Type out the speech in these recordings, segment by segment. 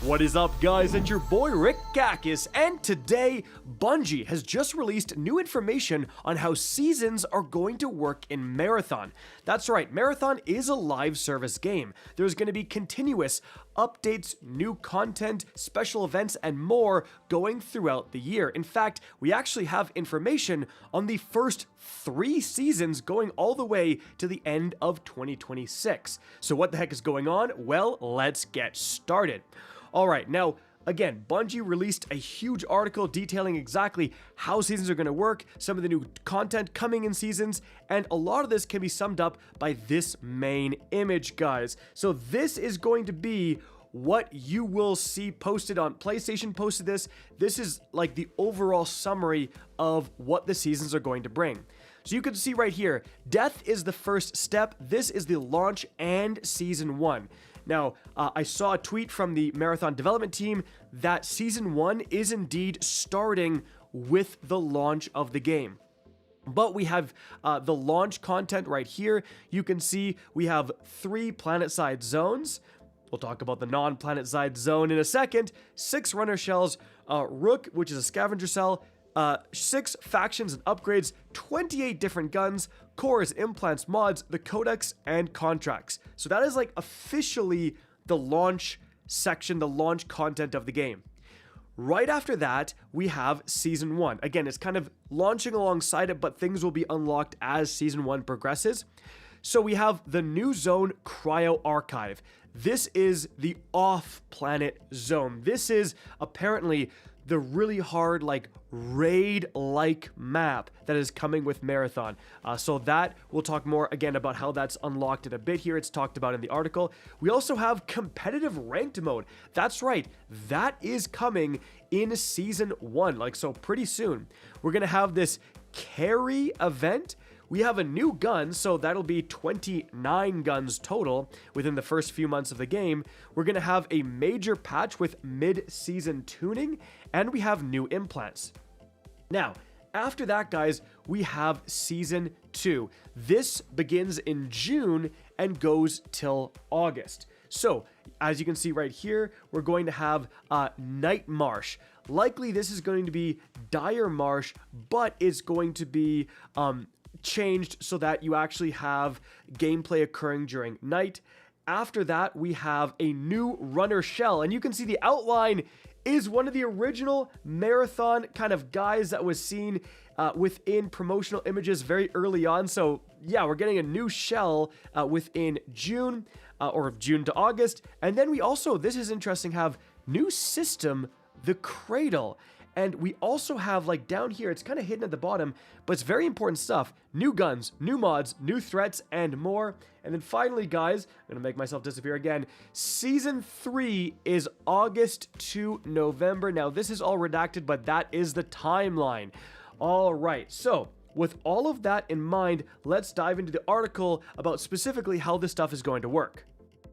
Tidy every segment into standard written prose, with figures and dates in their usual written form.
What is up, guys? It's your boy Rick Gakis, and today Bungie has just released new information on how seasons are going to work in Marathon. That's right, Marathon is a live service game. There's going to be continuous updates, new content, special events, and more going throughout the year. In fact, we actually have information on the first 3 seasons going all the way to the end of 2026. So what the heck is going on? Well, let's get started. All right, now, again, Bungie released a huge article detailing exactly how seasons are going to work, some of the new content coming in seasons, and a lot of this can be summed up by this main image, guys. So this is going to be what you will see posted on PlayStation. Posted this. This is like the overall summary of what the seasons are going to bring. So you can see right here, death is the first step. This is the launch and season 1. Now, I saw a tweet from the Marathon development team that Season 1 is indeed starting with the launch of the game. But we have the launch content right here. You can see we have 3 planet-side zones. We'll talk about the non-planet-side zone in a second. 6 runner shells, Rook, which is a scavenger cell, 6 factions and upgrades, 28 different guns, cores, implants, mods, the codex, and contracts. So that is like officially the launch section, the launch content of the game. Right after that, we have Season 1. Again, it's kind of launching alongside it, but things will be unlocked as Season 1 progresses. So we have the new zone, Cryo Archive. This is the off-planet zone. This is apparently the really hard, like, raid-like map that is coming with Marathon. So that, we'll talk more again about how that's unlocked in a bit here. It's talked about in the article. We also have competitive ranked mode. That's right, that is coming in Season 1, like, so pretty soon. We're gonna have this carry event. We have a new gun, so that'll be 29 guns total within the first few months of the game. We're going to have a major patch with mid-season tuning, and we have new implants. Now, after that, guys, we have Season 2. This begins in June and goes till August. So, as you can see right here, we're going to have Night Marsh. Likely, this is going to be Dire Marsh, but it's going to be changed so that you actually have gameplay occurring during night. After that, we have a new runner shell, and you can see the outline is one of the original Marathon kind of guys that was seen within promotional images very early on. So yeah, we're getting a new shell within June or June to August. And then we also, this is interesting, have new system, the Cradle. And we also have, like, down here, it's kind of hidden at the bottom, but it's very important stuff. New guns, new mods, new threats, and more. And then finally, guys, I'm going to make myself disappear again. Season 3 is August to November. Now, this is all redacted, but that is the timeline. All right, so with all of that in mind, let's dive into the article about specifically how this stuff is going to work.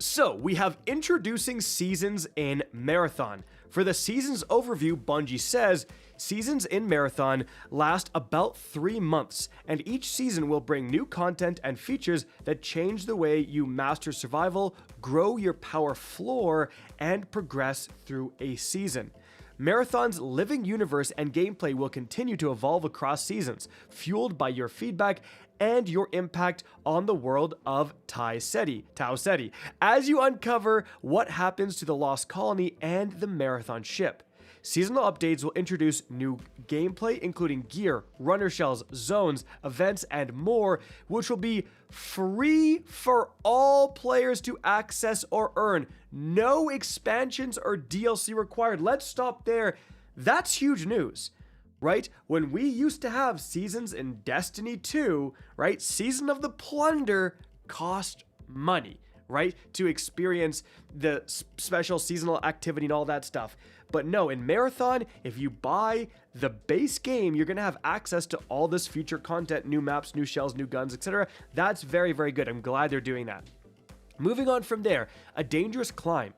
So, we have introducing seasons in Marathon. For the seasons overview, Bungie says, seasons in Marathon last about 3 months, and each season will bring new content and features that change the way you master survival, grow your power floor, and progress through a season. Marathon's living universe and gameplay will continue to evolve across seasons, fueled by your feedback and your impact on the world of Tau Ceti, as you uncover what happens to the Lost Colony and the Marathon ship. Seasonal updates will introduce new gameplay, including gear, runner shells, zones, events, and more, which will be free for all players to access or earn. No expansions or DLC required. Let's stop there. That's huge news, right? When we used to have seasons in Destiny 2, right? Season of the Plunder cost money, right? To experience the special seasonal activity and all that stuff. But no, in Marathon, if you buy the base game, you're going to have access to all this future content, new maps, new shells, new guns, etc. That's very, very good. I'm glad they're doing that. Moving on from there, a dangerous climb.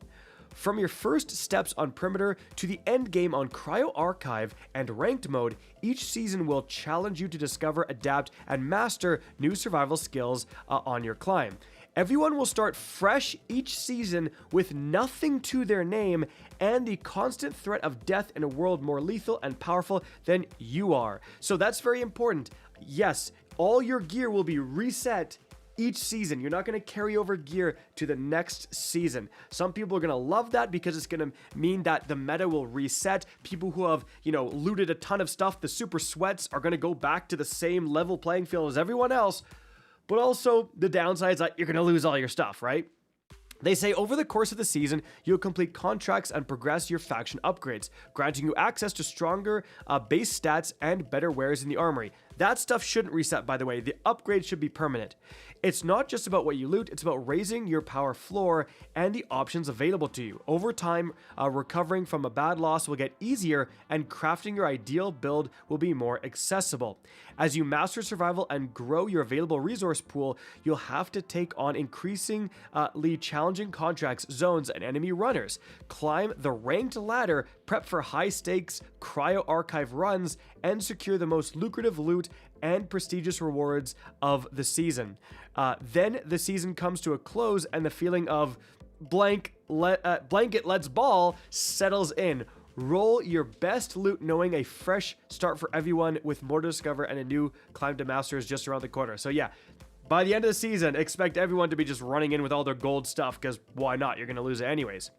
From your first steps on Perimeter to the end game on Cryo Archive and Ranked Mode, each season will challenge you to discover, adapt, and master new survival skills on your climb. Everyone will start fresh each season with nothing to their name and the constant threat of death in a world more lethal and powerful than you are. So that's very important. Yes, all your gear will be reset each season. You're not going to carry over gear to the next season. Some people are going to love that because it's going to mean that the meta will reset. People who have, looted a ton of stuff, the super sweats, are going to go back to the same level playing field as everyone else. But also, the downside is that you're going to lose all your stuff, right? They say over the course of the season, you'll complete contracts and progress your faction upgrades, granting you access to stronger base stats and better wares in the armory. That stuff shouldn't reset, by the way. The upgrade should be permanent. It's not just about what you loot, it's about raising your power floor and the options available to you. Over time, recovering from a bad loss will get easier and crafting your ideal build will be more accessible. As you master survival and grow your available resource pool, you'll have to take on increasingly challenging contracts, zones, and enemy runners. Climb the ranked ladder, prep for high-stakes cryo archive runs, and secure the most lucrative loot and prestigious rewards of the season. Then the season comes to a close and the feeling of blanket let's ball settles in. Roll your best loot knowing a fresh start for everyone with more to discover and a new climb to master is just around the corner. So yeah, by the end of the season, expect everyone to be just running in with all their gold stuff because why not? You're going to lose it anyways.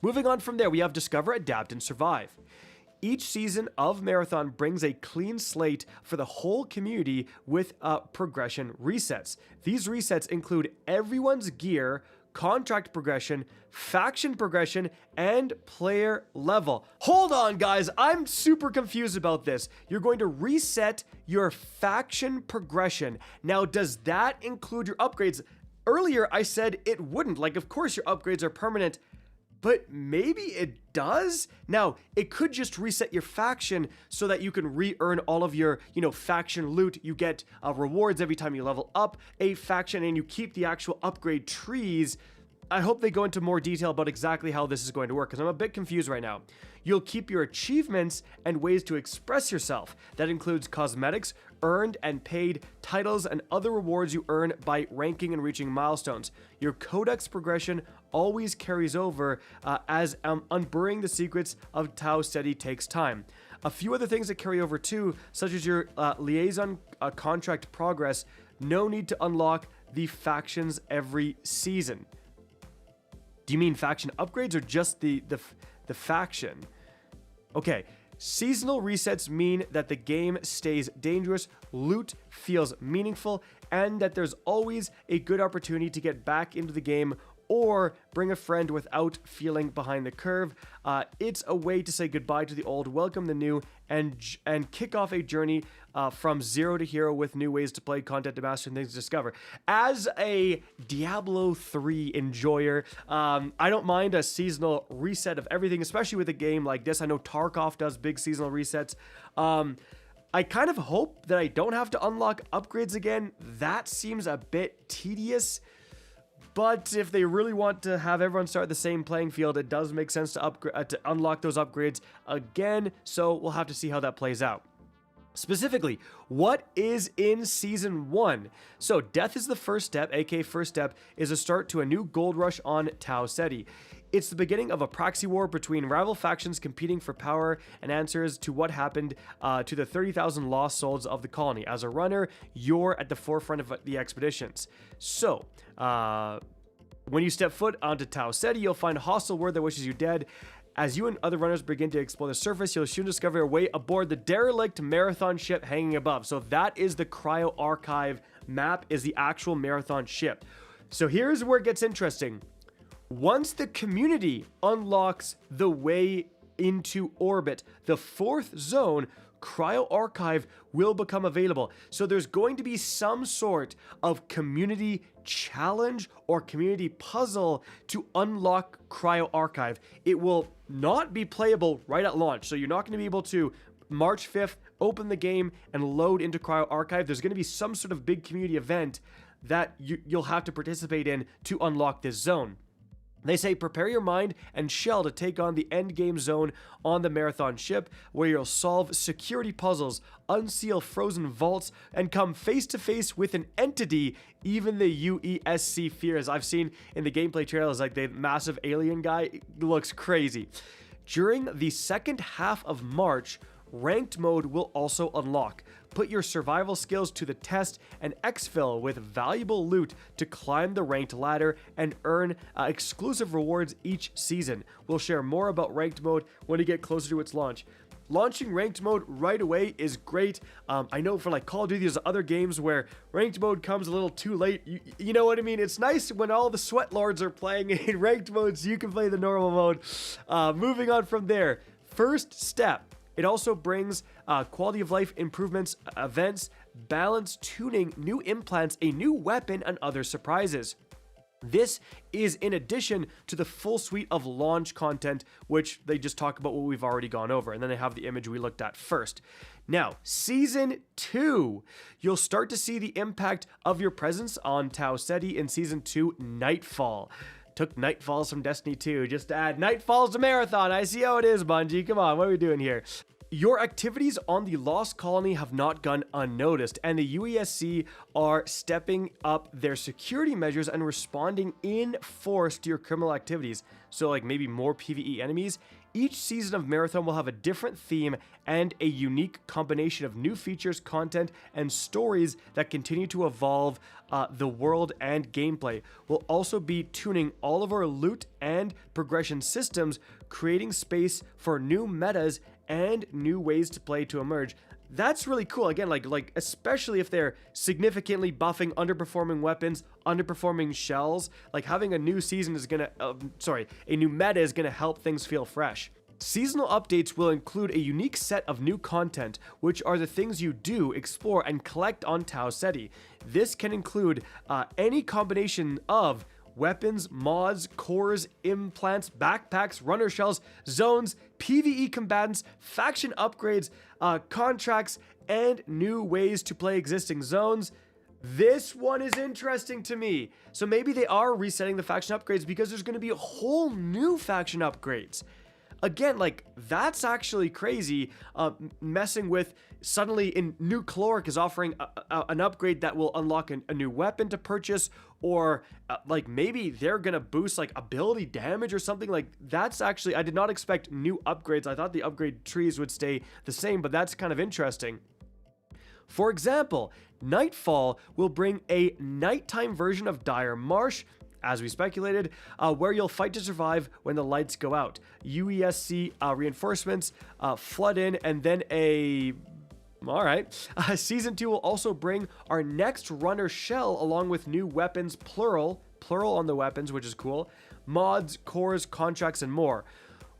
Moving on from there, we have Discover, Adapt, and Survive. Each season of Marathon brings a clean slate for the whole community with progression resets. These resets include everyone's gear, contract progression, faction progression, and player level. Hold on, guys. I'm super confused about this. You're going to reset your faction progression. Now, does that include your upgrades? Earlier, I said it wouldn't. Like, of course, your upgrades are permanent, but maybe it does? Now, it could just reset your faction so that you can re-earn all of your, faction loot. You get rewards every time you level up a faction and you keep the actual upgrade trees. I hope they go into more detail about exactly how this is going to work because I'm a bit confused right now. You'll keep your achievements and ways to express yourself. That includes cosmetics, earned and paid titles, and other rewards you earn by ranking and reaching milestones. Your codex progression always carries over as unburying the secrets of TWID takes time. A few other things that carry over too, such as your liaison contract progress. No need to unlock the factions every season. Do you mean faction upgrades or just the faction? Okay, seasonal resets mean that the game stays dangerous, loot feels meaningful, and that there's always a good opportunity to get back into the game or bring a friend without feeling behind the curve. It's a way to say goodbye to the old, welcome the new, and kick off a journey from zero to hero with new ways to play, content to master, and things to discover. As a Diablo 3 enjoyer, I don't mind a seasonal reset of everything, especially with a game like this. I know Tarkov does big seasonal resets. I kind of hope that I don't have to unlock upgrades again. That seems a bit tedious. But if they really want to have everyone start the same playing field, it does make sense to unlock those upgrades again. So we'll have to see how that plays out. Specifically, what is in Season 1? So death is the first step, aka first step, is a start to a new gold rush on TWID. It's the beginning of a proxy war between rival factions competing for power and answers to what happened to the 30,000 lost souls of the colony. As a runner, you're at the forefront of the expeditions. So, when you step foot onto TWID, you'll find a hostile word that wishes you dead. As you and other runners begin to explore the surface, you'll soon discover a way aboard the derelict Marathon ship hanging above. So that is the Cryo Archive map, is the actual Marathon ship. So here's where it gets interesting. Once the community unlocks the way into orbit, the fourth zone, Cryo Archive, will become available. So there's going to be some sort of community challenge or community puzzle to unlock Cryo Archive. It will not be playable right at launch. So you're not going to be able to March 5th open the game and load into Cryo Archive. There's going to be some sort of big community event that you'll have to participate in to unlock this zone. They say prepare your mind and shell to take on the endgame zone on the Marathon ship, where you'll solve security puzzles, unseal frozen vaults, and come face to face with an entity even the UESC fears. I've seen in the gameplay trailers, like the massive alien guy looks crazy. During the second half of March, ranked mode will also unlock. Put your survival skills to the test and exfil with valuable loot to climb the ranked ladder and earn exclusive rewards each season. We'll share more about ranked mode when we get closer to its launch. Launching ranked mode right away is great. I know for like Call of Duty, there's other games where ranked mode comes a little too late. You know what I mean? It's nice when all the sweat lords are playing in ranked mode so you can play the normal mode. Moving on from there, first step. It also brings quality of life improvements, events, balance, tuning, new implants, a new weapon, and other surprises. This is in addition to the full suite of launch content, which they just talk about what we've already gone over, and then they have the image we looked at first. Now, Season 2. You'll start to see the impact of your presence on Tau Ceti in Season 2, Nightfall. Took Nightfalls from Destiny 2 just to add Nightfalls to Marathon. I see how it is, Bungie. Come on, what are we doing here? Your activities on the Lost Colony have not gone unnoticed, and the UESC are stepping up their security measures and responding in force to your criminal activities. So like maybe more PvE enemies. Each season of Marathon will have a different theme and a unique combination of new features, content, and stories that continue to evolve the world and gameplay. We'll also be tuning all of our loot and progression systems, creating space for new metas and new ways to play to emerge. That's really cool. Again, like especially if they're significantly buffing underperforming weapons, underperforming shells, like having a new season is gonna, a new meta is gonna help things feel fresh. Seasonal updates will include a unique set of new content, which are the things you do, explore, and collect on Tau Ceti. This can include any combination of weapons, mods, cores, implants, backpacks, runner shells, zones, PvE combatants, faction upgrades, contracts, and new ways to play existing zones. This one is interesting to me. So maybe they are resetting the faction upgrades because there's going to be a whole new faction upgrades. Again, like, that's actually crazy, messing with, suddenly in New Caloric is offering an upgrade that will unlock a new weapon to purchase, or like maybe they're gonna boost like ability damage or something. Like, that's actually, I did not expect new upgrades. I thought the upgrade trees would stay the same, but that's kind of interesting. For example, Nightfall will bring a nighttime version of Dire Marsh, as we speculated, where you'll fight to survive when the lights go out. UESC reinforcements flood in, and then Season 2 will also bring our next runner shell along with new weapons, plural on the weapons, which is cool, mods, cores, contracts, and more.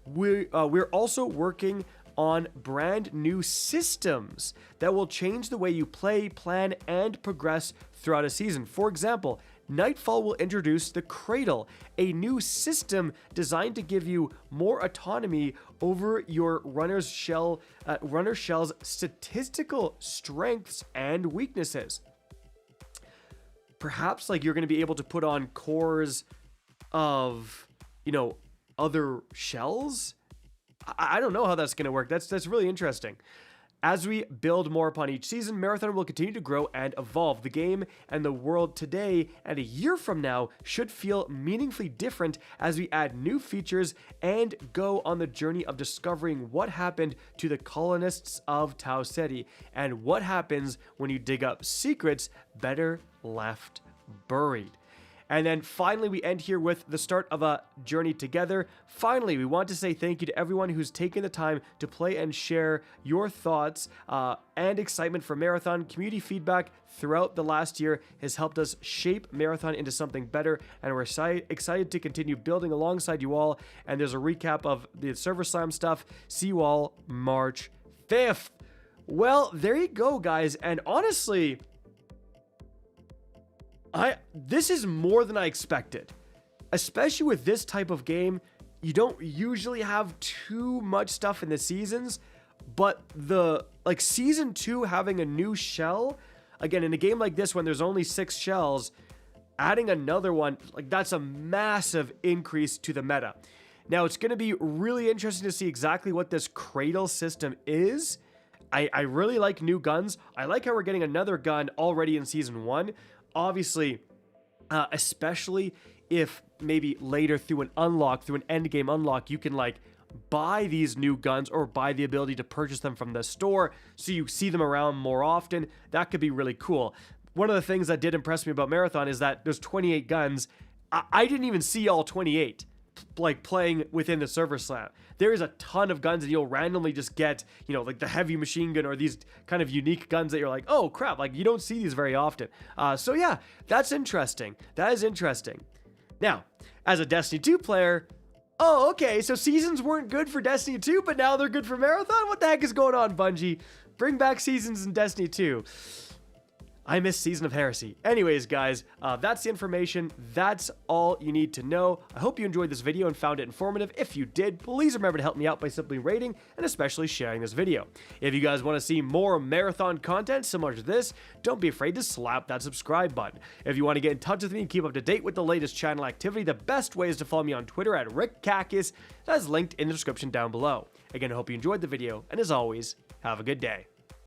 We're also working on brand new systems that will change the way you play, plan, and progress throughout a season. For example, Nightfall will introduce the Cradle, a new system designed to give you more autonomy over your runner shell's statistical strengths and weaknesses. Perhaps like you're going to be able to put on cores of, other shells. I don't know how that's going to work. That's really interesting. As we build more upon each season, Marathon will continue to grow and evolve. The game and the world today and a year from now should feel meaningfully different as we add new features and go on the journey of discovering what happened to the colonists of Tau Ceti and what happens when you dig up secrets better left buried. And then finally, we end here with the start of a journey together. Finally, we want to say thank you to everyone who's taken the time to play and share your thoughts and excitement for Marathon. Community feedback throughout the last year has helped us shape Marathon into something better, and we're excited to continue building alongside you all. And there's a recap of the Server Slam stuff. See you all March 5th. Well, there you go, guys. And honestly, this is more than I expected. Especially with this type of game, you don't usually have too much stuff in the seasons, but Season 2 having a new shell, again, in a game like this when there's only 6 shells, adding another one, like that's a massive increase to the meta. Now, it's going to be really interesting to see exactly what this cradle system is. I really like new guns. I like how we're getting another gun already in Season 1. Obviously, especially if maybe later through an unlock, through an endgame unlock, you can like buy these new guns or buy the ability to purchase them from the store so you see them around more often. That could be really cool. One of the things that did impress me about Marathon is that there's 28 guns. I didn't even see all 28 like playing within the server slot. There is a ton of guns and you'll randomly just get, you know, like the heavy machine gun or these kind of unique guns that you're like, oh crap, like you don't see these very often. So yeah, that's interesting. That is interesting. Now, as a Destiny 2 player, oh, okay, so seasons weren't good for Destiny 2, but now they're good for Marathon? What the heck is going on, Bungie? Bring back seasons in Destiny 2. I miss Season of Heresy. Anyways, guys, that's the information. That's all you need to know. I hope you enjoyed this video and found it informative. If you did, please remember to help me out by simply rating and especially sharing this video. If you guys want to see more Marathon content similar to this, don't be afraid to slap that subscribe button. If you want to get in touch with me and keep up to date with the latest channel activity, the best way is to follow me on Twitter at RickCacus. That is linked in the description down below. Again, I hope you enjoyed the video, and as always, have a good day.